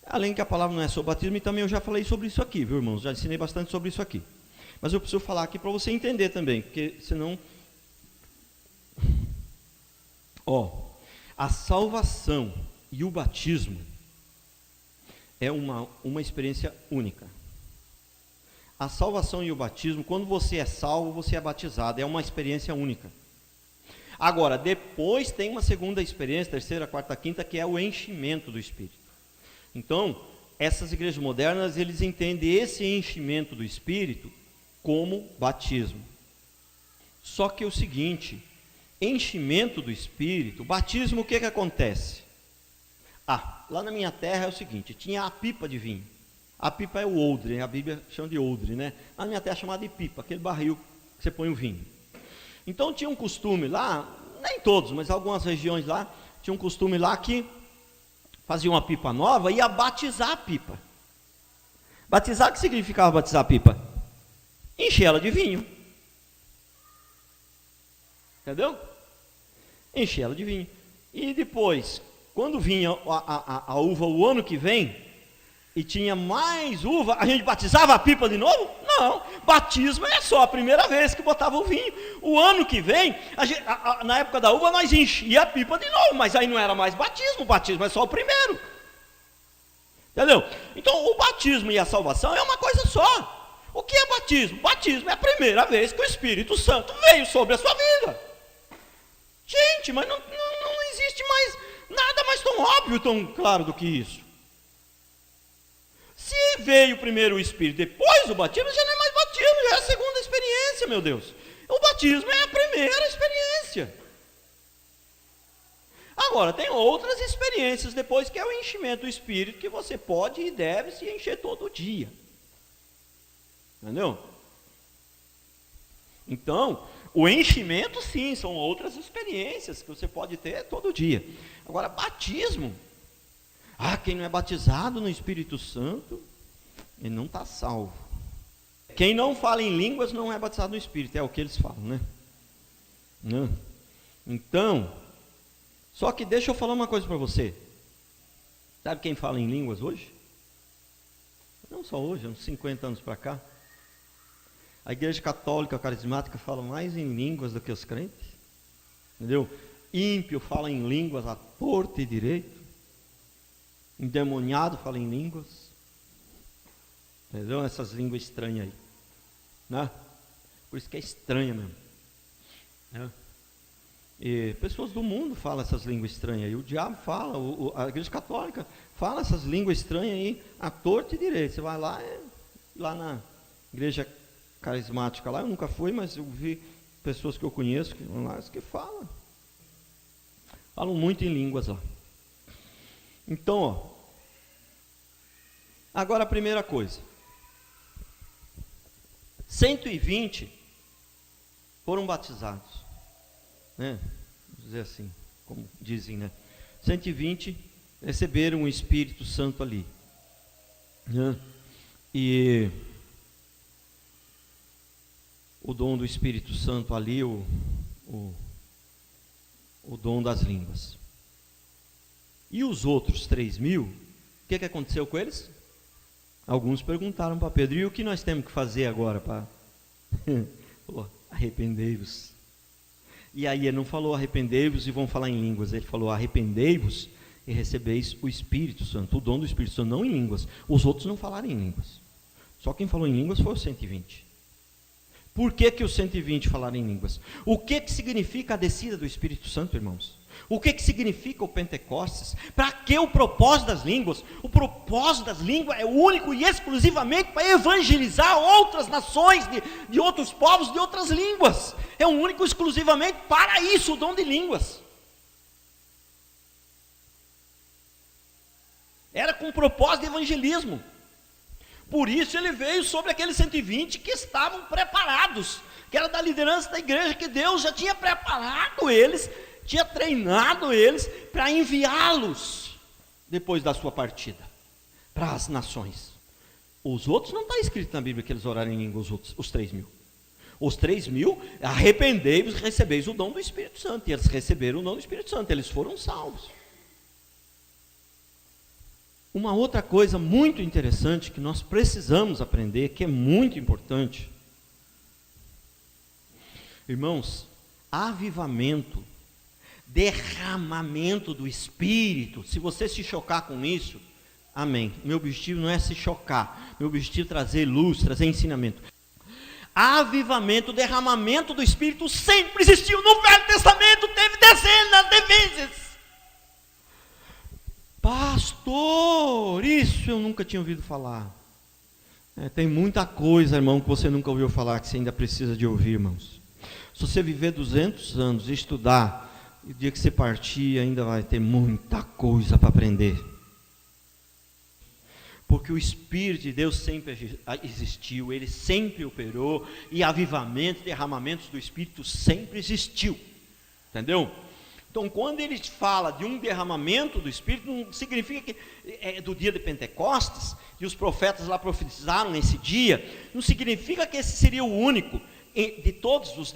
Speaker 1: além que a palavra não é sobre batismo, e também eu já falei sobre isso aqui, viu, irmãos? Já ensinei bastante sobre isso aqui. Mas eu preciso falar aqui para você entender também, porque senão... a salvação e o batismo é uma experiência única. A salvação e o batismo, quando você é salvo, você é batizado, é uma experiência única. Agora, depois tem uma segunda experiência, terceira, quarta, quinta, que é o enchimento do Espírito. Então, essas igrejas modernas, eles entendem esse enchimento do Espírito como batismo. Só que é o seguinte, enchimento do Espírito, batismo, o que acontece? Lá na minha terra é o seguinte, tinha a pipa de vinho. A pipa é o odre, a Bíblia chama de odre, né? Na minha terra é chamada de pipa, aquele barril que você põe o vinho. Então tinha um costume lá, nem todos, mas algumas regiões lá, tinha um costume lá que fazia uma pipa nova e ia batizar a pipa. Batizar, o que significava batizar a pipa? Encher ela de vinho. Entendeu? Encher ela de vinho. E depois, quando vinha a uva o ano que vem, e tinha mais uva, a gente batizava a pipa de novo? Não, batismo é só a primeira vez que botava o vinho. O ano que vem, na época da uva, nós enchia a pipa de novo, mas aí não era mais batismo, o batismo é só o primeiro. Entendeu? Então o batismo e a salvação é uma coisa só. O que é batismo? Batismo é a primeira vez que o Espírito Santo veio sobre a sua vida. Gente, mas não existe mais nada mais tão óbvio, tão claro do que isso. Se veio primeiro o Espírito, depois o batismo, já não é mais batismo, já é a segunda experiência, meu Deus. O batismo é a primeira experiência. Agora, tem outras experiências depois, que é o enchimento do Espírito, que você pode e deve se encher todo dia. Entendeu? Então, o enchimento, sim, são outras experiências que você pode ter todo dia. Agora, batismo, quem não é batizado no Espírito Santo, ele não está salvo. Quem não fala em línguas não é batizado no Espírito, é o que eles falam, né? Não. Então, só que deixa eu falar uma coisa para você. Sabe quem fala em línguas hoje? Não só hoje, uns 50 anos para cá. A igreja católica carismática fala mais em línguas do que os crentes. Entendeu? Ímpio fala em línguas à torta e direito. Endemoniado fala em línguas. Entendeu? Essas línguas estranhas aí. Né? Por isso que é estranha mesmo. Né? E pessoas do mundo falam essas línguas estranhas aí. O diabo fala, a igreja católica fala essas línguas estranhas aí à torta e direito. Você vai lá, lá na igreja carismática lá, eu nunca fui, mas eu vi pessoas que eu conheço que vão lá que falam muito em línguas lá. Então, ó, agora a primeira coisa, 120 foram batizados, né? Vamos dizer assim, como dizem, né? 120 receberam o Espírito Santo ali, né? E o dom do Espírito Santo ali, o dom das línguas. E os outros 3.000, o que aconteceu com eles? Alguns perguntaram para Pedro, e o que nós temos que fazer agora para... arrependei-vos. E aí ele não falou arrependei-vos e vão falar em línguas, ele falou arrependei-vos e recebeis o Espírito Santo, o dom do Espírito Santo, não em línguas. Os outros não falaram em línguas, só quem falou em línguas foi os 120. Por que os 120 falaram em línguas? O que significa a descida do Espírito Santo, irmãos? O que significa o Pentecostes? Para que o propósito das línguas? O propósito das línguas é único e exclusivamente para evangelizar outras nações, de outros povos, de outras línguas. É único e exclusivamente para isso, o dom de línguas. Era com propósito de evangelismo. Por isso ele veio sobre aqueles 120 que estavam preparados, que era da liderança da igreja, que Deus já tinha preparado eles, tinha treinado eles para enviá-los depois da sua partida para as nações. Os outros não está escrito na Bíblia que eles oraram em língua, os 3.000. Os 3.000, arrependei-vos e recebeis o dom do Espírito Santo. E eles receberam o dom do Espírito Santo, eles foram salvos. Uma outra coisa muito interessante que nós precisamos aprender, que é muito importante, irmãos, avivamento, derramamento do Espírito. Se você se chocar com isso, amém. Meu objetivo não é se chocar, meu objetivo é trazer luz, trazer ensinamento. Avivamento, derramamento do Espírito sempre existiu. No Velho Testamento teve dezenas de vezes. Pastor, isso eu nunca tinha ouvido falar. Tem muita coisa, irmão, que você nunca ouviu falar, que você ainda precisa de ouvir, irmãos. Se você viver 200 anos e estudar, e o dia que você partir, ainda vai ter muita coisa para aprender. Porque o Espírito de Deus sempre existiu, Ele sempre operou, e avivamentos, derramamentos do Espírito sempre existiu. Entendeu? Então, quando ele fala de um derramamento do Espírito, não significa que é do dia de Pentecostes, e os profetas lá profetizaram nesse dia, não significa que esse seria o único de todos os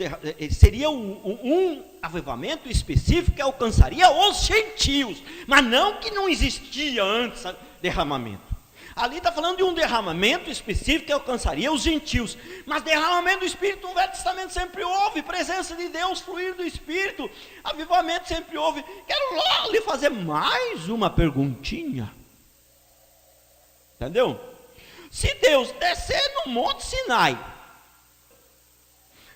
Speaker 1: seria um avivamento específico que alcançaria os gentios, mas não que não existia antes derramamento. Ali está falando de um derramamento específico que alcançaria os gentios, mas derramamento do Espírito no Velho Testamento sempre houve, presença de Deus, fluir do Espírito, avivamento sempre houve. Quero lá lhe fazer mais uma perguntinha, entendeu? Se Deus descer no Monte Sinai,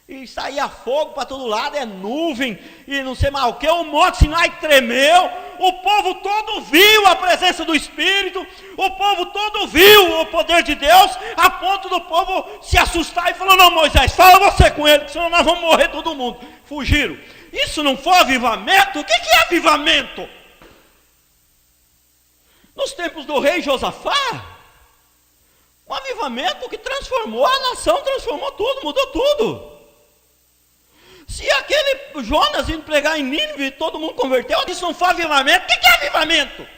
Speaker 1: e saía fogo para todo lado, é nuvem, e não sei mais o que, o Monte Sinai tremeu, o povo todo viu a presença do Espírito, o povo todo viu o poder de Deus, a ponto do povo se assustar e falou, não, Moisés, fala você com ele, senão nós vamos morrer todo mundo. Fugiram. Isso não foi avivamento? O que é avivamento? Nos tempos do rei Josafá, um avivamento que transformou a nação, transformou tudo, mudou tudo. Se aquele Jonas indo pregar em Nínive, todo mundo converteu, isso não foi avivamento. O que é avivamento?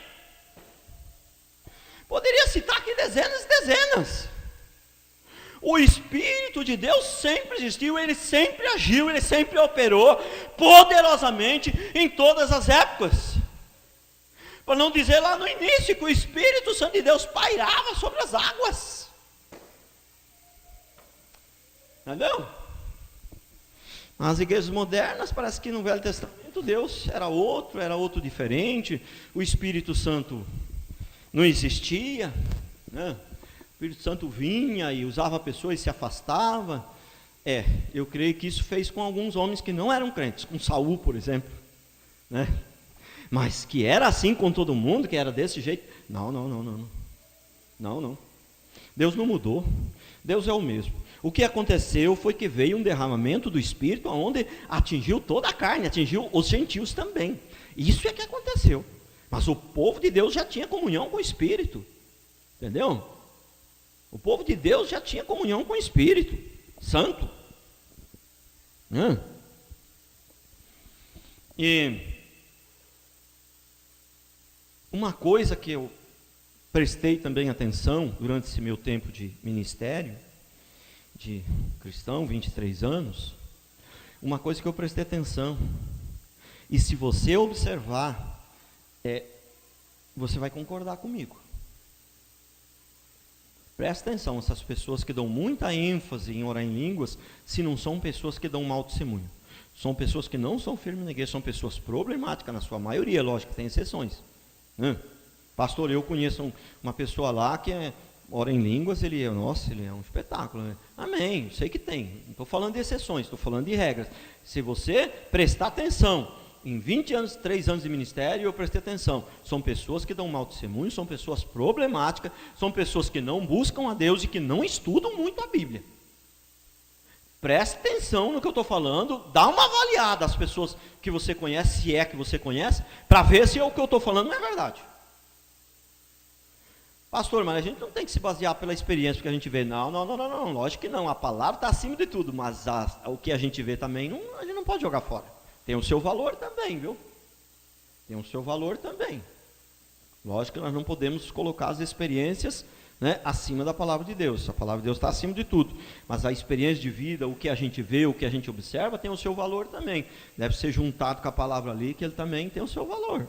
Speaker 1: Poderia citar aqui dezenas e dezenas. O Espírito de Deus sempre existiu, Ele sempre agiu, Ele sempre operou poderosamente em todas as épocas. Para não dizer lá no início que o Espírito Santo de Deus pairava sobre as águas. Entendeu? As igrejas modernas, parece que no Velho Testamento Deus era outro diferente, o Espírito Santo não existia, né? O Espírito Santo vinha e usava pessoas e se afastava. Eu creio que isso fez com alguns homens que não eram crentes, com Saul, por exemplo, né? Mas que era assim com todo mundo, que era desse jeito, não. Deus não mudou, Deus é o mesmo. O que aconteceu foi que veio um derramamento do Espírito, onde atingiu toda a carne, atingiu os gentios também. Isso é que aconteceu. Mas o povo de Deus já tinha comunhão com o Espírito. Entendeu? O povo de Deus já tinha comunhão com o Espírito Santo. E uma coisa que eu prestei também atenção durante esse meu tempo de ministério, de cristão, 23 anos, uma coisa que eu prestei atenção, e se você observar, você vai concordar comigo. Presta atenção, essas pessoas que dão muita ênfase em orar em línguas, se não são pessoas que dão mau testemunho, são pessoas que não são firmes na igreja, são pessoas problemáticas, na sua maioria, lógico que tem exceções, né? Pastor, eu conheço uma pessoa lá que ora em línguas, ele é um espetáculo, né? Amém, sei que tem, não estou falando de exceções, estou falando de regras. Se você prestar atenção, em 3 anos de ministério, eu prestei atenção, são pessoas que dão mau testemunho, são pessoas problemáticas, são pessoas que não buscam a Deus e que não estudam muito a Bíblia. Preste atenção no que eu estou falando, dá uma avaliada às pessoas que você conhece, se é que você conhece, para ver se o que eu estou falando não é verdade. Pastor, mas a gente não tem que se basear pela experiência que a gente vê. Não, lógico que não. A palavra está acima de tudo, mas o que a gente vê também, a gente não pode jogar fora. Tem o seu valor também, viu? Tem o seu valor também. Lógico que nós não podemos colocar as experiências, né, acima da palavra de Deus. A palavra de Deus está acima de tudo. Mas a experiência de vida, o que a gente vê, o que a gente observa, tem o seu valor também. Deve ser juntado com a palavra ali, que ele também tem o seu valor.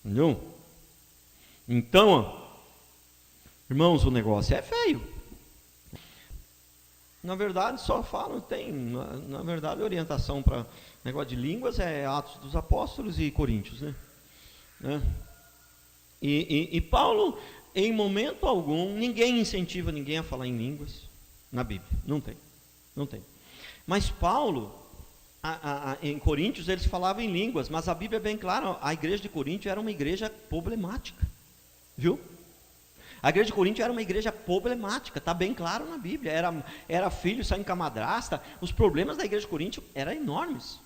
Speaker 1: Entendeu? Então, irmãos, o negócio é feio. Na verdade, só falo, na verdade, a orientação para negócio de línguas é Atos dos Apóstolos e Coríntios, né? E Paulo, em momento algum, ninguém incentiva ninguém a falar em línguas na Bíblia, não tem. Mas Paulo, em Coríntios, eles falavam em línguas, mas a Bíblia é bem clara, a igreja de Coríntios era uma igreja problemática, viu? A igreja de Corinto era uma igreja problemática, está bem claro na Bíblia, era filho saindo com a madrasta, os problemas da igreja de Corinto eram enormes.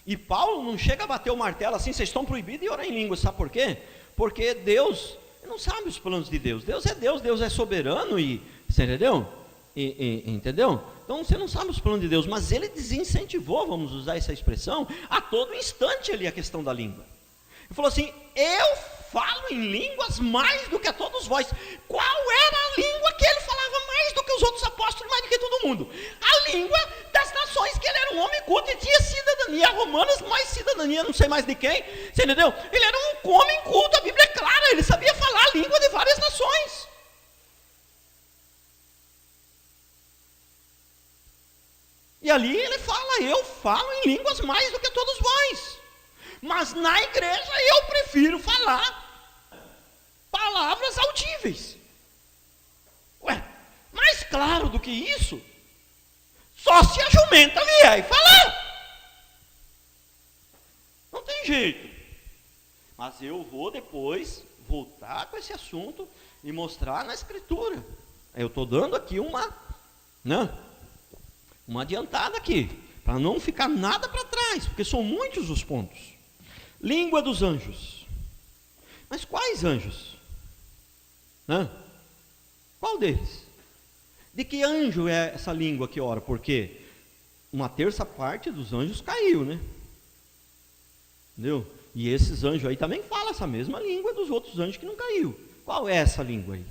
Speaker 1: E Paulo não chega a bater o martelo assim, vocês estão proibidos de orar em língua, sabe por quê? Porque Deus não sabe os planos de Deus, Deus é soberano, e você entendeu? Entendeu? Então você não sabe os planos de Deus, mas ele desincentivou, vamos usar essa expressão, a todo instante ali a questão da língua. Ele falou assim, eu falo em línguas mais do que a todos vós. Qual era a língua que ele falava mais do que os outros apóstolos, mais do que todo mundo? A língua das nações, que ele era um homem culto e tinha cidadania romana, mais cidadania, não sei mais de quem, você entendeu? Ele era um homem culto, a Bíblia é clara, ele sabia falar a língua de várias nações. E ali ele fala, eu falo em línguas mais do que todos vós. Mas na igreja eu prefiro falar palavras audíveis. Mais claro do que isso, só se a jumenta vier e falar. Não tem jeito. Mas eu vou depois voltar com esse assunto e mostrar na escritura. Eu estou dando aqui uma adiantada aqui, para não ficar nada para trás, porque são muitos os pontos. Língua dos anjos. Mas quais anjos? Qual deles? De que anjo é essa língua que ora? Porque uma terça parte dos anjos caiu, né? Entendeu? E esses anjos aí também falam essa mesma língua dos outros anjos que não caiu. Qual é essa língua aí?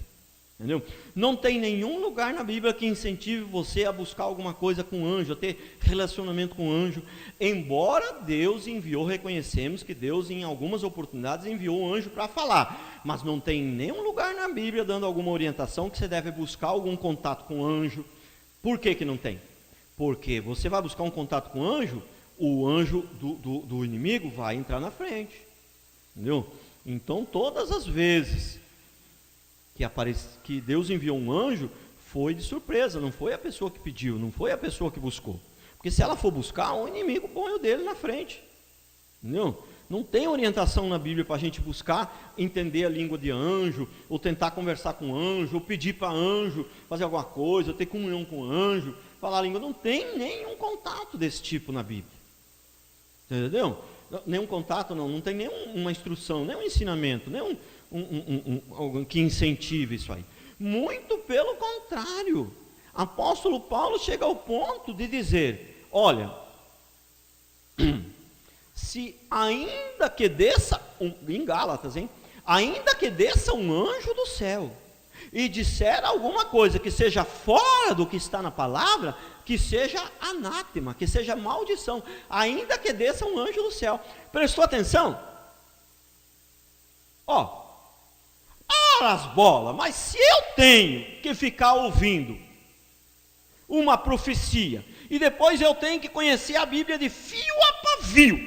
Speaker 1: Entendeu? Não tem nenhum lugar na Bíblia que incentive você a buscar alguma coisa com anjo, a ter relacionamento com anjo, embora Deus enviou, reconhecemos que Deus em algumas oportunidades enviou um anjo para falar, mas não tem nenhum lugar na Bíblia dando alguma orientação que você deve buscar algum contato com anjo, Por que que não tem? Porque você vai buscar um contato com o anjo do inimigo vai entrar na frente. Entendeu? Então, todas as vezes que Deus enviou um anjo, foi de surpresa, não foi a pessoa que pediu, não foi a pessoa que buscou. Porque se ela for buscar, o inimigo põe o dele na frente. Entendeu? Não tem orientação na Bíblia para a gente buscar entender a língua de anjo, ou tentar conversar com anjo, ou pedir para anjo fazer alguma coisa, ou ter comunhão com anjo, falar a língua. Não tem nenhum contato desse tipo na Bíblia. Entendeu? Nenhum contato, não tem nenhuma instrução, nenhum ensinamento, nenhum alguém que incentive isso aí. Muito pelo contrário. Apóstolo Paulo chega ao ponto de dizer: olha, se ainda que desça, em Gálatas, ainda que desça um anjo do céu e disser alguma coisa que seja fora do que está na palavra, que seja anátema, que seja maldição, ainda que desça um anjo do céu. Prestou atenção? As bolas, mas se eu tenho que ficar ouvindo uma profecia, e depois eu tenho que conhecer a Bíblia de fio a pavio,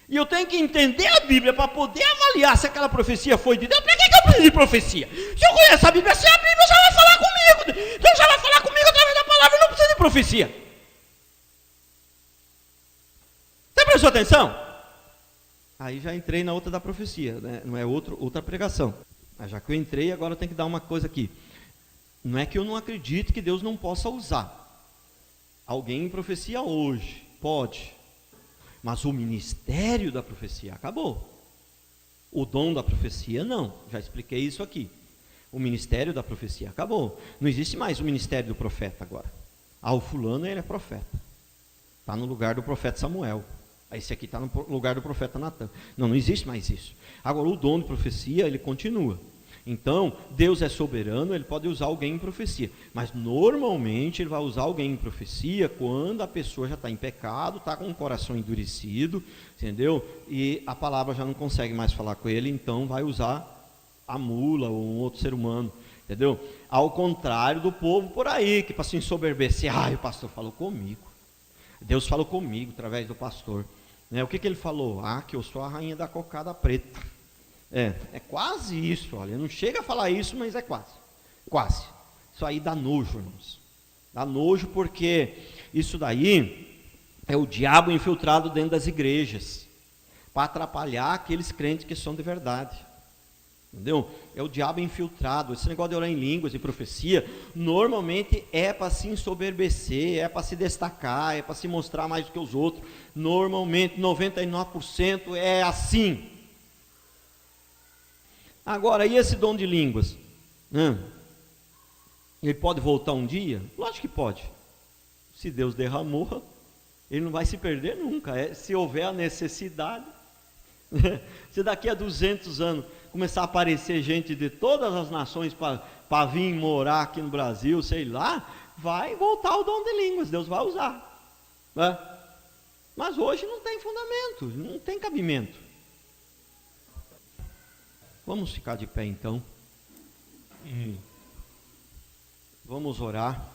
Speaker 1: e eu tenho que entender a Bíblia para poder avaliar se aquela profecia foi de Deus, para que eu preciso de profecia? Se eu conheço a Bíblia, se a Bíblia já vai falar comigo, Deus já vai falar comigo através da palavra, eu não preciso de profecia. Você prestou atenção? Aí já entrei na outra da profecia, né? Não é outra pregação. Mas já que eu entrei, agora eu tenho que dar uma coisa aqui. Não é que eu não acredito que Deus não possa usar alguém em profecia hoje, pode. Mas o ministério da profecia acabou. O dom da profecia não, já expliquei isso aqui. O ministério da profecia acabou. Não existe mais o ministério do profeta agora. O fulano ele é profeta. Está no lugar do profeta Samuel. Esse aqui está no lugar do profeta Natan. Não existe mais isso. Agora o dom de profecia ele continua. Então, Deus é soberano, ele pode usar alguém em profecia, mas normalmente ele vai usar alguém em profecia quando a pessoa já está em pecado, está com o coração endurecido, entendeu? E a palavra já não consegue mais falar com ele, então vai usar a mula ou um outro ser humano, entendeu? Ao contrário do povo por aí, que para se ensoberbecer, o pastor falou comigo, Deus falou comigo através do pastor, né? O que ele falou? Que eu sou a rainha da cocada preta. É quase isso, olha, não chega a falar isso, mas é quase, isso aí dá nojo, irmãos, dá nojo porque isso daí é o diabo infiltrado dentro das igrejas, para atrapalhar aqueles crentes que são de verdade, entendeu? É o diabo infiltrado. Esse negócio de orar em línguas e profecia, normalmente é para se ensoberbecer, é para se destacar, é para se mostrar mais do que os outros, normalmente 99% é assim. Agora, e esse dom de línguas? Ele pode voltar um dia? Lógico que pode. Se Deus derramou, ele não vai se perder nunca. Se houver a necessidade. Se daqui a 200 anos começar a aparecer gente de todas as nações para vir morar aqui no Brasil, sei lá, vai voltar o dom de línguas, Deus vai usar, né? Mas hoje não tem fundamento, não tem cabimento. Vamos ficar de pé então. Vamos orar.